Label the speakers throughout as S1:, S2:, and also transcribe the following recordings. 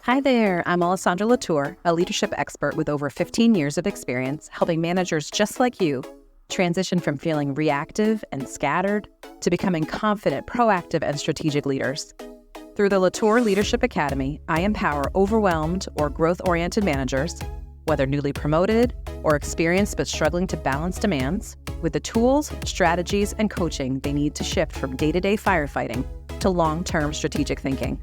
S1: Hi there, I'm Alessandra Latour, a leadership expert with over 15 years of experience helping managers just like you transition from feeling reactive and scattered to becoming confident, proactive, and strategic leaders. Through the Latour Leadership Academy, I empower overwhelmed or growth-oriented managers, whether newly promoted or experienced but struggling to balance demands, with the tools, strategies, and coaching they need to shift from day-to-day firefighting to long-term strategic thinking.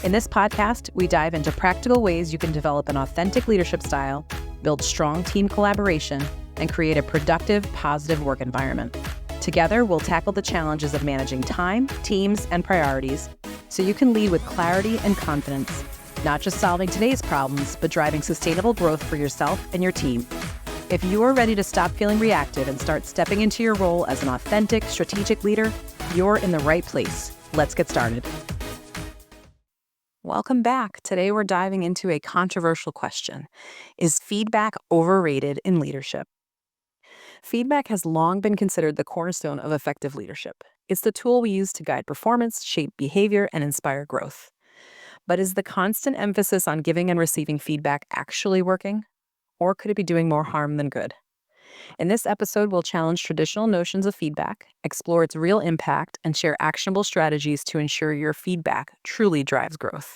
S1: In this podcast, we dive into practical ways you can develop an authentic leadership style, build strong team collaboration, and create a productive, positive work environment. Together, we'll tackle the challenges of managing time, teams, and priorities so you can lead with clarity and confidence, not just solving today's problems, but driving sustainable growth for yourself and your team. If you are ready to stop feeling reactive and start stepping into your role as an authentic, strategic leader, you're in the right place. Let's get started. Welcome back. Today we're diving into a controversial question. Is feedback overrated in leadership? Feedback has long been considered the cornerstone of effective leadership. It's the tool we use to guide performance, shape behavior, and inspire growth. But is the constant emphasis on giving and receiving feedback actually working? Or could it be doing more harm than good? In this episode, we'll challenge traditional notions of feedback, explore its real impact, and share actionable strategies to ensure your feedback truly drives growth.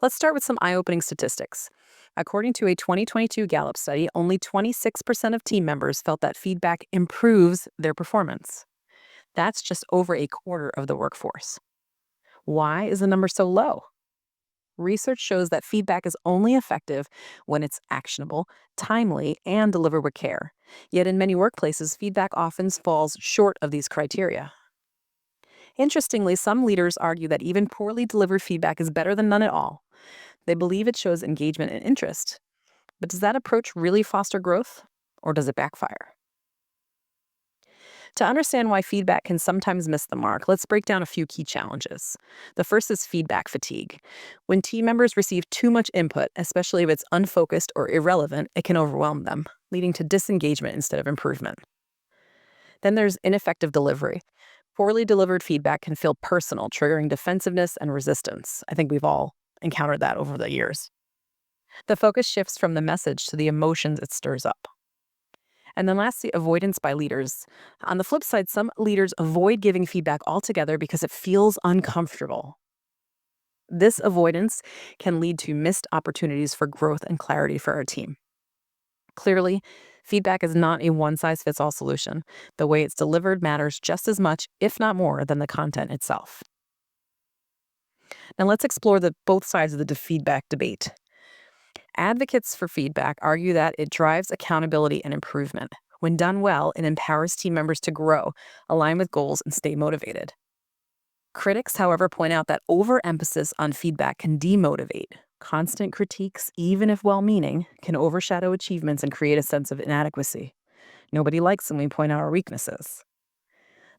S1: Let's start with some eye-opening statistics. According to a 2022 Gallup study, only 26% of team members felt that feedback improves their performance. That's just over a quarter of the workforce. Why is the number so low? Research shows that feedback is only effective when it's actionable, timely, and delivered with care. Yet in many workplaces, feedback often falls short of these criteria. Interestingly, some leaders argue that even poorly delivered feedback is better than none at all. They believe it shows engagement and interest. But does that approach really foster growth, or does it backfire? To understand why feedback can sometimes miss the mark, let's break down a few key challenges. The first is feedback fatigue. When team members receive too much input, especially if it's unfocused or irrelevant, it can overwhelm them, leading to disengagement instead of improvement. Then there's ineffective delivery. Poorly delivered feedback can feel personal, triggering defensiveness and resistance. I think we've all encountered that over the years. The focus shifts from the message to the emotions it stirs up. And then lastly, avoidance by leaders. On the flip side, some leaders avoid giving feedback altogether because it feels uncomfortable. This avoidance can lead to missed opportunities for growth and clarity for our team. Clearly, feedback is not a one-size-fits-all solution. The way it's delivered matters just as much, if not more, than the content itself. Now let's explore both sides of the feedback debate. Advocates for feedback argue that it drives accountability and improvement. When done well, it empowers team members to grow, align with goals, and stay motivated. Critics, however, point out that overemphasis on feedback can demotivate. Constant critiques, even if well-meaning, can overshadow achievements and create a sense of inadequacy. Nobody likes when we point out our weaknesses.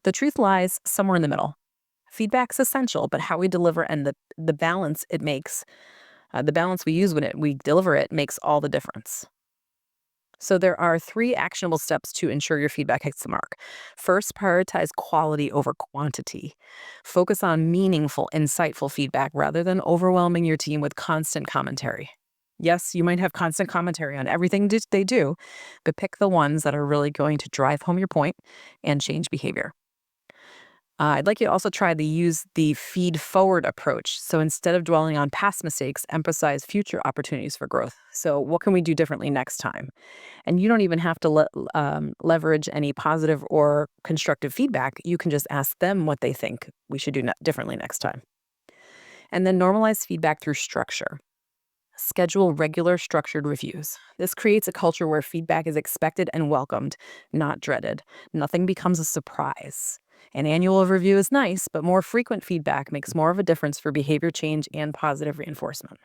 S1: The truth lies somewhere in the middle. Feedback's essential, but how we deliver and the balance it makes, the balance we use when we deliver it makes all the difference. So there are 3 actionable steps to ensure your feedback hits the mark. First, prioritize quality over quantity. Focus on meaningful, insightful feedback rather than overwhelming your team with constant commentary. Yes, you might have constant commentary on everything they do, but pick the ones that are really going to drive home your point and change behavior. I'd like you to also try to use the feed-forward approach. So instead of dwelling on past mistakes, emphasize future opportunities for growth. So what can we do differently next time? And you don't even have to leverage any positive or constructive feedback. You can just ask them what they think we should do differently next time. And then normalize feedback through structure. Schedule regular structured reviews. This creates a culture where feedback is expected and welcomed, not dreaded. Nothing becomes a surprise. An annual review is nice, but more frequent feedback makes more of a difference for behavior change and positive reinforcement.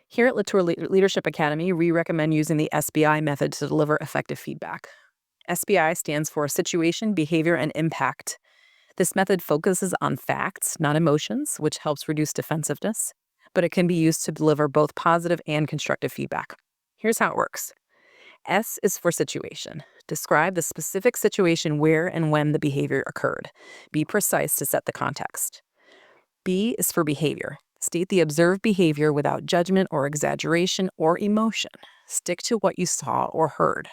S1: Here at Latour Leadership Academy, we recommend using the SBI method to deliver effective feedback. SBI stands for Situation, Behavior, and Impact. This method focuses on facts, not emotions, which helps reduce defensiveness, but it can be used to deliver both positive and constructive feedback. Here's how it works. S is for situation. Describe the specific situation where and when the behavior occurred. Be precise to set the context. B is for behavior. State the observed behavior without judgment or exaggeration or emotion. Stick to what you saw or heard.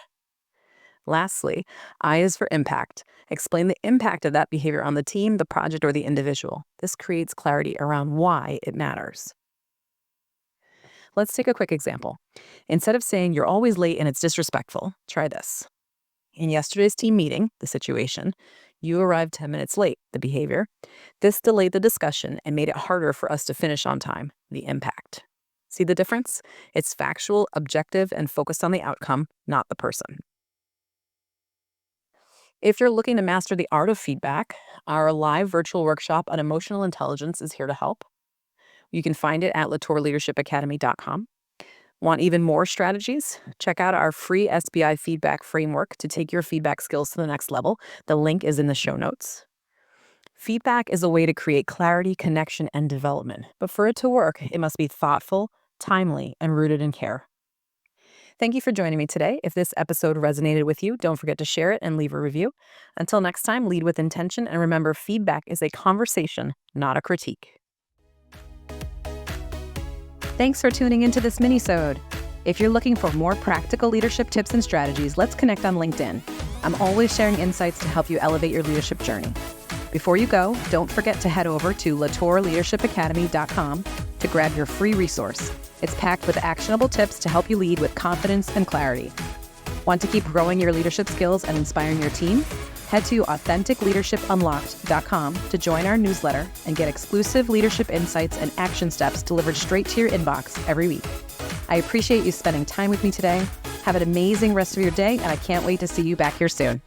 S1: Lastly, I is for impact. Explain the impact of that behavior on the team, the project, or the individual. This creates clarity around why it matters. Let's take a quick example. Instead of saying you're always late and it's disrespectful, try this. In yesterday's team meeting, the situation, you arrived 10 minutes late, the behavior. This delayed the discussion and made it harder for us to finish on time, the impact. See the difference? It's factual, objective, and focused on the outcome, not the person. If you're looking to master the art of feedback, our live virtual workshop on emotional intelligence is here to help. You can find it at latourleadershipacademy.com. Want even more strategies? Check out our free SBI feedback framework to take your feedback skills to the next level. The link is in the show notes. Feedback is a way to create clarity, connection, and development. But for it to work, it must be thoughtful, timely, and rooted in care. Thank you for joining me today. If this episode resonated with you, don't forget to share it and leave a review. Until next time, lead with intention, and remember, feedback is a conversation, not a critique. Thanks for tuning into this mini-sode. If you're looking for more practical leadership tips and strategies, let's connect on LinkedIn. I'm always sharing insights to help you elevate your leadership journey. Before you go, don't forget to head over to latourleadershipacademy.com to grab your free resource. It's packed with actionable tips to help you lead with confidence and clarity. Want to keep growing your leadership skills and inspiring your team? Head to authenticleadershipunlocked.com to join our newsletter and get exclusive leadership insights and action steps delivered straight to your inbox every week. I appreciate you spending time with me today. Have an amazing rest of your day, and I can't wait to see you back here soon.